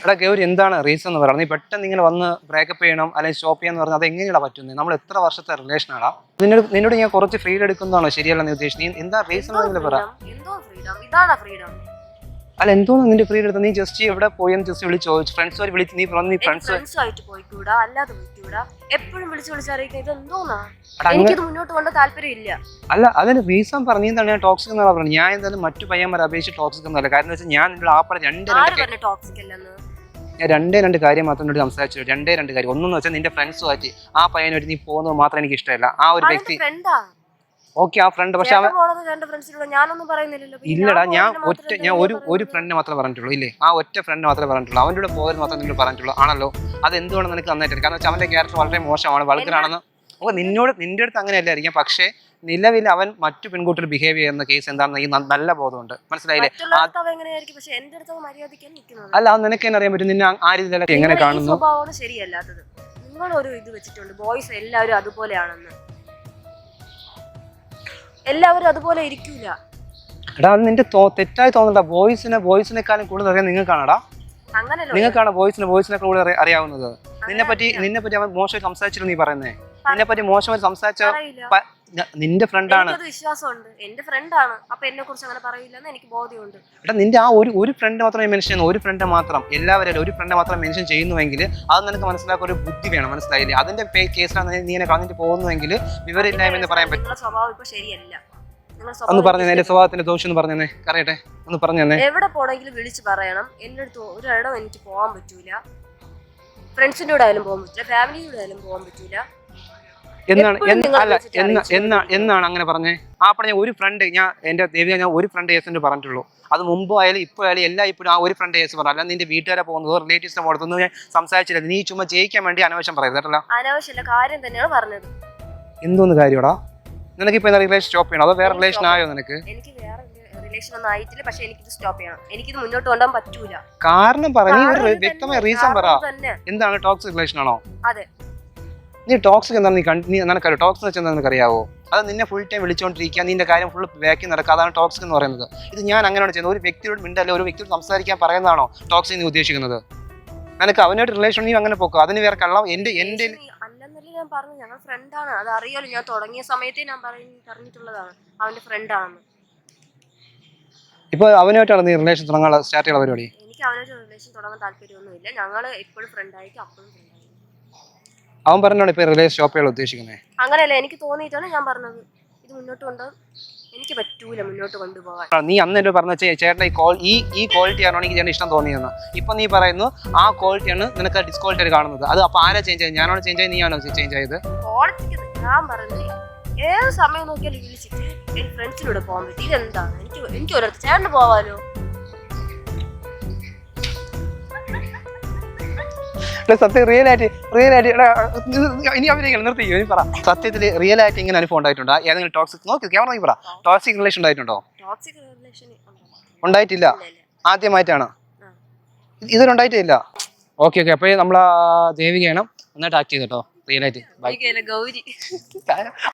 എടാ ഗൗരി എന്താണ് റീസൺ എന്ന് പറയുന്നത്? നീ പെട്ടെന്ന് ഇങ്ങനെ വന്ന് ബ്രേക്കപ്പ് ചെയ്യണം അല്ലെങ്കിൽ സ്റ്റോപ്പ് ചെയ്യാന്ന് പറഞ്ഞാൽ അത് എങ്ങനെയാണ് പറ്റുന്നത്? നമ്മൾ എത്ര വർഷത്തെ റിലേഷനാടാ? നിന്നോട് ഞാൻ കുറച്ച് ഫ്രീഡം എടുക്കുന്നതാണോ ശരിയല്ല നീ ഉദ്ദേശിച്ചത്? എന്താ റീസൺ പറ. അല്ല എന്തോന്ന് നിന്റെ ഫ്രീഡം എടുത്ത? നീ ജസ്റ്റ് എവിടെ പോയെന്ന് ജസ്റ്റ് വിളിച്ചു ചോദിച്ചു, ഫ്രണ്ട്സ് വിളിച്ച് നീ പറഞ്ഞു ഫ്രണ്ട്സുമായിട്ട് പോയിക്കൂടാ, അല്ലാതെ പോയിക്കൂടാ, എപ്പോഴും വിളിച്ചറിയിക്കുക ഇത് എന്തോന്നാ? എനിക്കിത് മുന്നോട്ട് കൊണ്ട് താല്പര്യമില്ല. അല്ല അതിന് റീസൺ പറഞ്ഞു എന്താണ്? ഞാൻ ടോക്സിക് എന്നാണ് പറഞ്ഞത്. ഞാൻ എന്തായാലും മറ്റു പയ്യന്മാരെ അപേക്ഷിച്ച് ടോക്സിക് എന്നല്ല. കാരണം വെച്ചാൽ ഞാൻ നിങ്ങളുടെ ആപ്പറ രണ്ട് കാര്യം മാത്രം എന്നോട് സംസാരിച്ചു. രണ്ട് കാര്യം. ഒന്നെന്ന് വെച്ചാൽ നിന്റെ ഫ്രണ്ട്സുമായിട്ട് ആ പയ്യനായിട്ട് നീ പോകുന്നത് മാത്രം എനിക്ക് ഇഷ്ടമല്ല. ആ ഒരു വ്യക്തി ഓക്കെ ആ ഫ്രണ്ട്, പക്ഷെ ഇല്ലടാ ഞാൻ ഒരു ഫ്രണ്ടിനെ മാത്രമേ പറഞ്ഞിട്ടുള്ളൂ. ഇല്ലേ ആ ഒറ്റ ഫ്രണ്ട് മാത്രമേ പറഞ്ഞിട്ടുള്ളൂ. അവൻ്റെ കൂടെ പോയത് മാത്രമേ നിങ്ങൾ പറഞ്ഞിട്ടുള്ളൂ ആണല്ലോ. അത് എന്തുകൊണ്ടെന്ന് എനിക്ക് നന്നായിട്ട് കാരണം വെച്ചാൽ അവന്റെ ക്യാരക്ടർ വളരെ മോശമാണ്, വൾഗറാണെന്ന്. അപ്പോൾ നിന്റെ അടുത്ത് അങ്ങനെയല്ലായിരിക്കും, പക്ഷേ നിലവിൽ അവൻ മറ്റു പെൺകുട്ടികൾ ബിഹേവ് ചെയ്യുന്ന കേസ് എന്താണെന്ന് എനിക്ക് നല്ല ബോധമുണ്ട്. മനസ്സിലായില്ലേ? അല്ല അത് നിനക്ക് തന്നെ അറിയാൻ പറ്റും. നിന്നെ ആ രീതിയിലൊക്കെ എങ്ങനെ കാണുന്നു? ശരിയല്ലാത്തത് നിങ്ങളൊരു ഇത് വെച്ചിട്ടുണ്ട്, ബോയ്സ് എല്ലാവരും അതുപോലെയാണെന്ന്. എല്ലാവരും അതുപോലെ ഇരിക്കൂല. എടാ അത് നിന്റെ തെറ്റായി തോന്നണ്ട. ബോയ്സിനെക്കാളും കൂടുതൽ അറിയാൻ നിങ്ങൾക്കാണടാ. നിങ്ങൾക്കാണ് ബോയ്സിനെ കൂടുതൽ അറിയാവുന്നത്. നിന്നെ പറ്റി അവൻ മോശമായി സംസാരിച്ചിട്ട് നീ പറയുന്നേ? നിന്നെ പറ്റി മോശമായി സംസാരിച്ച നിന്റെ ഫ്രണ്ടാണ്. വിശ്വാസമുണ്ട്, എന്റെ ഫ്രണ്ടാണ്. അപ്പൊ എന്നെ കുറിച്ച് അങ്ങനെ പറയില്ലെന്ന് എനിക്ക് ബോധ്യമുണ്ട്. എടാ നിന്റെ ആ ഒരു ഫ്രണ്ട് മാത്രമേ മെൻഷൻ ചെയ്യുന്നു, ഒരു ഫ്രണ്ട് മാത്രം, എല്ലാവരും ഒരു ഫ്രണ്ട് മാത്രം മെൻഷൻ ചെയ്യുന്നുവെങ്കിൽ അത് നിനക്ക് മനസ്സിലാക്കാൻ ഒരു ബുദ്ധി വേണം. മനസ്സിലായില്ലേ? അതിന്റെ കേസിലാണ് നീ എന്നെ കളഞ്ഞിട്ട് പോകുന്നുവെങ്കിൽ വിവരമില്ലായ്മ പറയാൻ പറ്റും. സ്വഭാവം ഇപ്പൊ ശരിയല്ല. ഒന്ന് പറഞ്ഞു എന്റെ സ്വഭാവത്തിന്റെ ദോഷം ഒന്ന് പറഞ്ഞു തന്നെ, അറിയട്ടെ, ഒന്ന് പറഞ്ഞു തന്നെ. എവിടെ പോണെങ്കിലും വിളിച്ച് പറയണം. എന്റെ അടുത്ത് ഒരിടം എനിക്ക് പോകാൻ പറ്റൂല. ഫ്രണ്ട്സിന്റെ കൂടെ ആയാലും പോകാൻ പറ്റില്ല, ഫാമിലിയുടെ കൂടെ ആയാലും പോകാൻ പറ്റൂല. എന്നാണ് അങ്ങനെ പറഞ്ഞേ? ആ പറഞ്ഞ ഒരു ഫ്രണ്ട് ഞാൻ ഒരു ഫ്രണ്ട് കേസിന്റെ പറഞ്ഞിട്ടുള്ളൂ. അത് മുമ്പ് ആയാലും ഇപ്പൊ ആയാലും എല്ലാം ഇപ്പോഴും ആ ഒരു ഫ്രണ്ട് കേസ് പറഞ്ഞു. അല്ല നിന്റെ വീട്ടുകാരെ പോകുന്നതോ റിലേറ്റീവ്സിനെ പോകുന്നതൊന്നും ഞാൻ സംസാരിച്ചില്ല. നീ ചുമ്മാ ജയിക്കാൻ വേണ്ടി അനാവശ്യം പറയരുത് കേട്ടല്ലോ. അനാവശ്യമല്ല, കാര്യം തന്നെയാണ് പറഞ്ഞത്. എന്തോന്ന് കാര്യോടാ? നിനക്ക് ഇപ്പൊ റിലേഷൻ സ്റ്റോപ്പ് ചെയ്യണം അതോ വേറെ റിലേഷൻ ആയോ നിനക്ക്? എനിക്ക് വേറെ റിലേഷൻ ഒന്നും ആയിട്ടില്ല, പക്ഷെ എനിക്കിത് സ്റ്റോപ്പ് ചെയ്യണം. എനിക്കിത് മുന്നോട്ട് കൊണ്ടുപോകാൻ പറ്റൂല. കാരണം പറഞ്ഞു, വ്യക്തമായ റീസൺ പറ. എന്താണ് ടോക്സിക് റിലേഷൻ ആണോ? അതെ. നീ ടോക്സിക് എന്താണ് നിനക്കറിയോ? ടോക്സിക് വെച്ചാൽ നിനക്കറിയാവോ? അത് നിന്നെ ഫുൾ ടൈം വിളിച്ചോണ്ടിരിക്കുക, നിന്റെ കാര്യം ഫുൾ ബാക്കി നടക്കുക, അതാണ് ടോക്സിക് എന്ന് പറയുന്നത്. ഇത് ഞാൻ അങ്ങനെയാണ് ചെയ്യുന്നത്. ഒരു വ്യക്തിയോട് മിണ്ടല്ലേ, ഒരു വ്യക്തിയോട് സംസാരിക്കാൻ പറയുന്നതാണോ ടോക്സിക് നീ ഉദ്ദേശിക്കുന്നത്? നിനക്ക് അവനോട് റിലേഷൻ നീ അങ്ങനെ പോക്കോ, അതിന് വേറെ കള്ളം എന്റെ അല്ലെന്നല്ലേ ഞാൻ പറഞ്ഞു. ഞങ്ങൾ ഫ്രണ്ടാണ്, അത് അറിയാലോ. ഞാൻ തുടങ്ങിയ സമയത്തേ ഞാൻ പറഞ്ഞിട്ടുള്ളതാണ് അവന്റെ ഫ്രണ്ടാണെന്ന്. ഇപ്പൊ അവനായിട്ടാണ് നീ റിലേഷൻ തുടങ്ങാൻ സ്റ്റാർട്ട് ചെയ്യുന്ന പരിപാടി? എനിക്ക് അവനായിട്ട് റിലേഷൻ തുടങ്ങാൻ താല്പര്യമൊന്നുമില്ല. ഞങ്ങൾ എപ്പോഴും ഫ്രണ്ടായിരിക്കും, അപ്പോഴും ഫ്രണ്ടായിരിക്കും. അവൻ പറഞ്ഞാണ് ഇപ്പൊ റിലേഷൻ സ്റ്റോപ്പ് ചെയ്യാൻ ഉദ്ദേശിക്കുന്നത്? അങ്ങനെയല്ല, എനിക്ക് തോന്നിയിട്ടാണ് ഞാൻ പറഞ്ഞത്. ഇത് മുന്നോട്ട് കൊണ്ട് എനിക്ക് പറ്റൂല, മുന്നോട്ട് കൊണ്ടുപോകാൻ. നീ അന്ന് എന്നോട് പറഞ്ഞ ചേട്ടൻ ഈ ക്വാളിറ്റി ആണോ എനിക്ക് ചേട്ടൻ ഇഷ്ടം തോന്നിയെന്ന്. ഇപ്പൊ നീ പറയുന്നു ആ ക്വാളിറ്റിയാണ് നിനക്ക് ഡിസ്ക്വാളിറ്റി ആയിട്ട് കാണുന്നത്. അത് അപ്പൊ ആരാ ചേഞ്ച് ആയത്? ഞാനാണോ ചേഞ്ച് ആയത്, നീയാണോ ചേഞ്ച് ആയത്? ക്വാളിറ്റിക്ക് ഞാൻ പറഞ്ഞത് ഏത് സമയം നോക്കിയാലും വിളിച്ചിട്ട് എന്റെ ഫ്രണ്ട്സിനൂടെ പോകാൻ പറ്റും. ഇതെന്താണ്? എനിക്ക് ഒരിടത്ത് ചേട്ടന് പോവാലോ. സത്യം റിയൽ ആയിട്ട് ഇനി അവരെങ്ങനെ നിർത്തിയോ? ഇനി പറ, സത്യത്തിൽ റിയൽ ആയിട്ട് ഇങ്ങനെ അനുഭവം ഉണ്ടായിട്ടുണ്ടോ? ഏതെങ്കിലും ടോക്സിക് നോക്കി ക്യാമറ നോക്കി പറ, ടോക്സിക് റിലേഷൻ ഉണ്ടായിട്ടുണ്ടോ? ഉണ്ടായിട്ടില്ല, ആദ്യമായിട്ടാണ്. ഇതൊരുണ്ടായിട്ടേ ഇല്ല. ഓക്കെ അപ്പൊ നമ്മളാ ദേവികയാണ് നന്നായിട്ട് ആക്ട് ചെയ്തോ റിയൽ ആയിട്ട്. ഗൗരി